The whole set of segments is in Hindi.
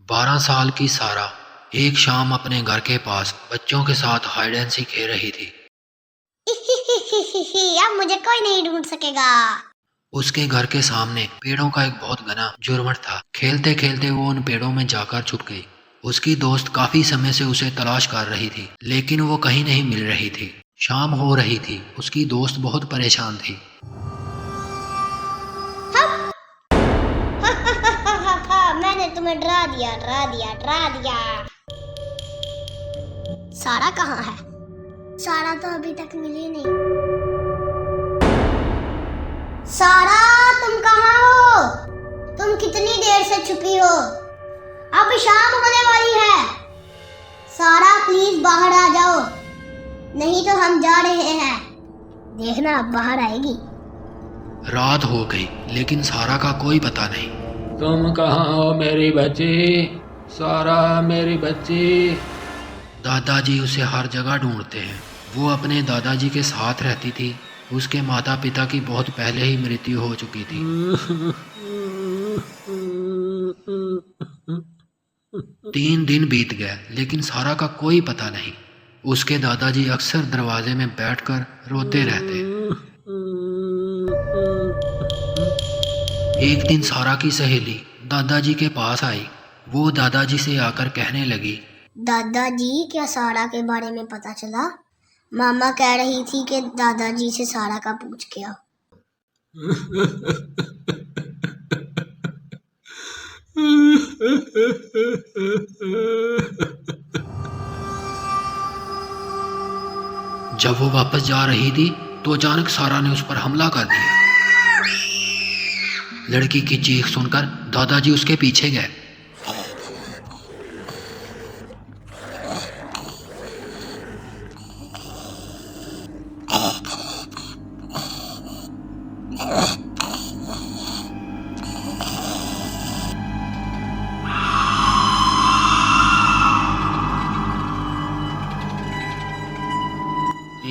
12 साल की सारा एक शाम अपने घर के पास बच्चों के साथ हाइड एंड सीक खेल रही थी। अब मुझे कोई नहीं ढूंढ सकेगा। उसके घर के सामने पेड़ों का एक बहुत घना झुरमुट था। खेलते खेलते वो उन पेड़ों में जाकर छुप गई। उसकी दोस्त काफी समय से उसे तलाश कर रही थी, लेकिन वो कहीं नहीं मिल रही थी। शाम हो रही थी। उसकी दोस्त बहुत परेशान थी। मैंने तुम्हें डरा दिया, डरा दिया, डरा दिया। सारा कहाँ है? सारा तो अभी तक मिली नहीं। सारा, तुम कहाँ हो? तुम कितनी देर से छुपी हो? अब शाम होने वाली है। सारा प्लीज बाहर आ जाओ, नहीं तो हम जा रहे हैं। देखना अब बाहर आएगी। रात हो गई, लेकिन सारा का कोई पता नहीं। तुम कहाँ हो मेरी बच्ची? सारा मेरी बच्ची। दादाजी उसे हर जगह ढूंढते हैं। वो अपने दादाजी के साथ रहती थी। उसके माता पिता की बहुत पहले ही मृत्यु हो चुकी थी। 3 दिन बीत गए, लेकिन सारा का कोई पता नहीं। उसके दादाजी अक्सर दरवाजे में बैठकर रोते रहते। एक दिन सारा की सहेली दादाजी के पास आई। वो दादाजी से आकर कहने लगी, दादाजी, क्या सारा के बारे में पता चला? मामा कह रही थी कि दादाजी से सारा का पूछ के आओ। जब वो वापस जा रही थी तो अचानक सारा ने उस पर हमला कर दिया। लड़की की चीख सुनकर दादाजी उसके पीछे गए।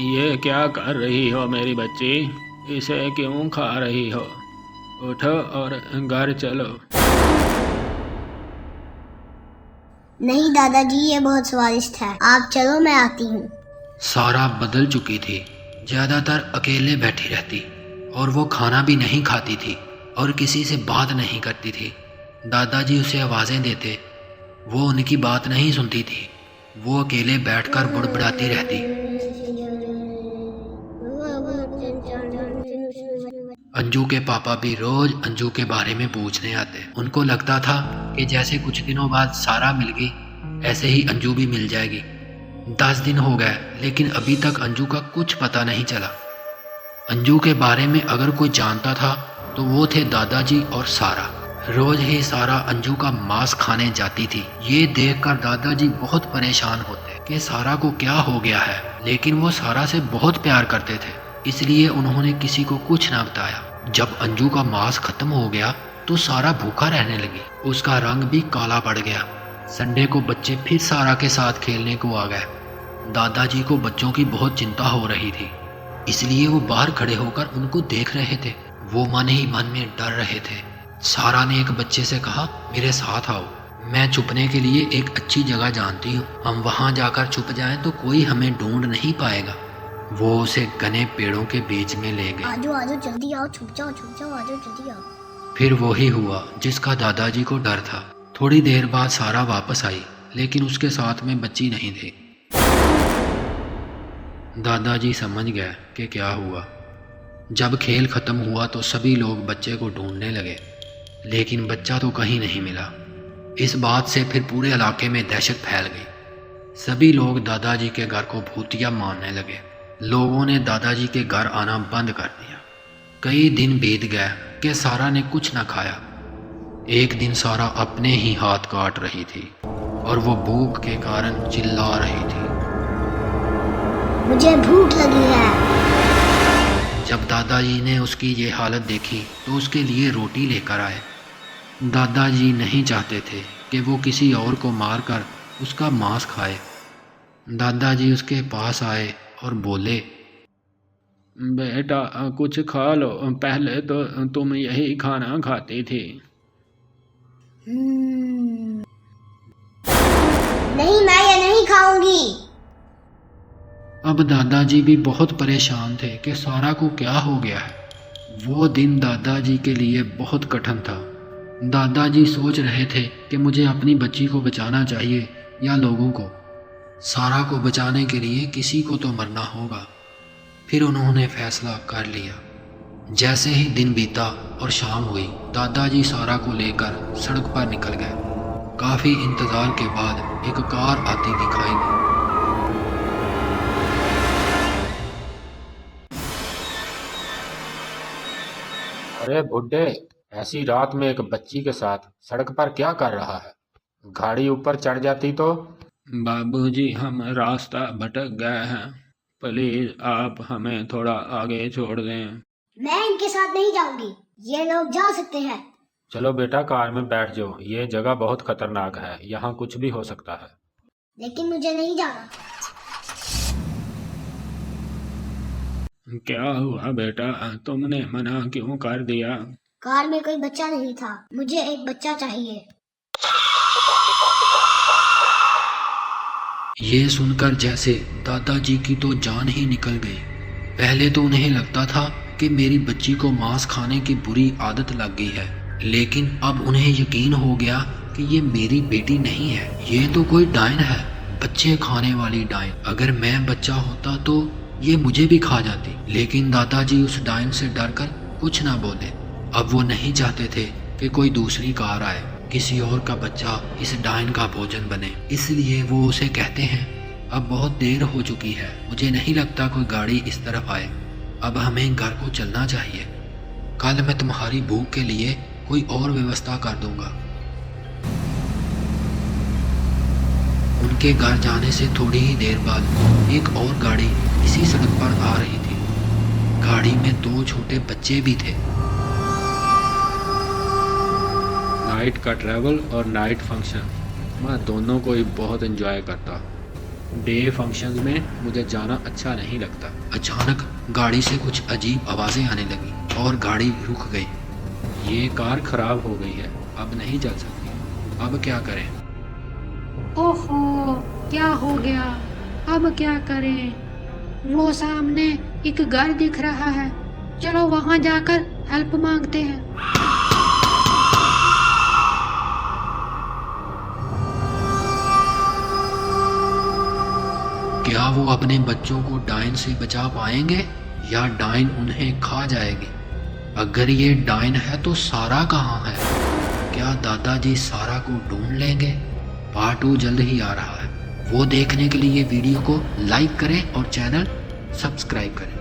ये क्या कर रही हो मेरी बच्ची? इसे क्यों खा रही हो? उठो और घर चलो। नहीं दादाजी, ये बहुत स्वादिष्ट है। आप चलो, मैं आती हूँ। सारा बदल चुकी थी। ज्यादातर अकेले बैठी रहती और वो खाना भी नहीं खाती थी और किसी से बात नहीं करती थी। दादाजी उसे आवाज़ें देते, वो उनकी बात नहीं सुनती थी। वो अकेले बैठकर बुड़बुड़ाती रहती। अंजू के पापा भी रोज अंजू के बारे में पूछने आते। उनको लगता था कि जैसे कुछ दिनों बाद सारा मिल गई, ऐसे ही अंजू भी मिल जाएगी। 10 दिन हो गए, लेकिन अभी तक अंजू का कुछ पता नहीं चला। अंजू के बारे में अगर कोई जानता था तो वो थे दादाजी और सारा। रोज ही सारा अंजू का मांस खाने जाती थी। ये देखकर दादाजी बहुत परेशान होते कि सारा को क्या हो गया है, लेकिन वो सारा से बहुत प्यार करते थे, इसलिए उन्होंने किसी को कुछ ना बताया। जब अंजू का मांस खत्म हो गया तो सारा भूखा रहने लगी। उसका रंग भी काला पड़ गया। संडे को बच्चे फिर सारा के साथ खेलने को आ गए। दादाजी को बच्चों की बहुत चिंता हो रही थी, इसलिए वो बाहर खड़े होकर उनको देख रहे थे। वो मन ही मन में डर रहे थे। सारा ने एक बच्चे से कहा, मेरे साथ आओ, मैं छुपने के लिए एक अच्छी जगह जानती हूँ। हम वहाँ जाकर छुप जाएं तो कोई हमें ढूंढ नहीं पाएगा। वो उसे घने पेड़ों के बीच में ले गए। आजो आजो, जल्दी आओ, छुप जाओ, आजो जल्दी आओ। फिर वही हुआ जिसका दादाजी को डर था। थोड़ी देर बाद सारा वापस आई, लेकिन उसके साथ में बच्ची नहीं थी। दादाजी समझ गए कि क्या हुआ। जब खेल खत्म हुआ तो सभी लोग बच्चे को ढूंढने लगे, लेकिन बच्चा तो कहीं नहीं मिला। इस बात से फिर पूरे इलाके में दहशत फैल गई। सभी लोग दादाजी के घर को भूतिया मानने लगे। लोगों ने दादाजी के घर आना बंद कर दिया। कई दिन बीत गए कि सारा ने कुछ न खाया। एक दिन सारा अपने ही हाथ काट रही थी और वो भूख के कारण चिल्ला रही थी, मुझे भूख लगी है। जब दादाजी ने उसकी ये हालत देखी तो उसके लिए रोटी लेकर आए। दादाजी नहीं चाहते थे कि वो किसी और को मारकर उसका मांस खाए। दादाजी उसके पास आए और बोले, बेटा कुछ खा लो, पहले तो तुम यही खाना खाती थी। जाऊंगी। अब दादाजी भी बहुत परेशान थे कि सारा को क्या हो गया है। वो दिन दादाजी के लिए बहुत कठिन था। दादाजी सोच रहे थे कि मुझे अपनी बच्ची को बचाना चाहिए या लोगों को। सारा को बचाने के लिए किसी को तो मरना होगा। फिर उन्होंने फैसला कर लिया। जैसे ही दिन बीता और शाम हुई, दादाजी सारा को लेकर सड़क पर निकल गए। काफ़ी इंतज़ार के बाद एक कार आती दिखाई दी। अरे बुड्ढे, ऐसी रात में एक बच्ची के साथ सड़क पर क्या कर रहा है? गाड़ी ऊपर चढ़ जाती तो। बाबूजी, हम रास्ता भटक गए हैं, प्लीज आप हमें थोड़ा आगे छोड़ दें। मैं इनके साथ नहीं जाऊंगी, ये लोग जा सकते हैं। चलो बेटा, कार में बैठ जाओ, ये जगह बहुत खतरनाक है, यहाँ कुछ भी हो सकता है। लेकिन मुझे नहीं जाना। क्या हुआ बेटा, तुमने मना क्यों कर दिया? कार में कोई बच्चा नहीं था, मुझे एक बच्चा चाहिए। ये सुनकर जैसे दादाजी की तो जान ही निकल गई। पहले तो उन्हें लगता था कि मेरी बच्ची को मांस खाने की बुरी आदत लग गई है, लेकिन अब उन्हें यकीन हो गया कि ये मेरी बेटी नहीं है, ये तो कोई डायन है, बच्चे खाने वाली डायन। अगर मैं बच्चा होता तो ये मुझे भी खा जाती। लेकिन दादाजी उस डायन से डरकर कुछ ना बोले। अब वो नहीं चाहते थे कि कोई दूसरी कार आए, किसी और का बच्चा इस डायन का भोजन बने। इसलिए वो उसे कहते हैं, अब बहुत देर हो चुकी है, मुझे नहीं लगता कोई गाड़ी इस तरफ आए, अब हमें घर को चलना चाहिए। कल मैं तुम्हारी भूख के लिए कोई और व्यवस्था कर दूंगा। उनके घर जाने से थोड़ी ही देर बाद एक और गाड़ी इसी सड़क पर आ रही थी। गाड़ी में 2 छोटे बच्चे भी थे। नाइट का ट्रैवल और नाइट फंक्शन मैं दोनों को ही बहुत एंजॉय करता। डे फंक्शन में मुझे जाना अच्छा नहीं लगता। अचानक गाड़ी से कुछ अजीब आवाज़ें आने लगी और गाड़ी रुक गई। ये कार खराब हो गई है, अब नहीं चल सकती, अब क्या करें? ओहो, क्या हो गया? अब क्या करें? वो सामने एक घर दिख रहा है, चलो वहां जाकर हेल्प मांगते हैं। क्या वो अपने बच्चों को डायन से बचा पाएंगे या डायन उन्हें खा जाएगी? अगर ये डायन है तो सारा कहाँ है? क्या दादाजी सारा को ढूंढ लेंगे? पार्ट 2 जल्द ही आ रहा है। वो देखने के लिए वीडियो को लाइक करें और चैनल सब्सक्राइब करें।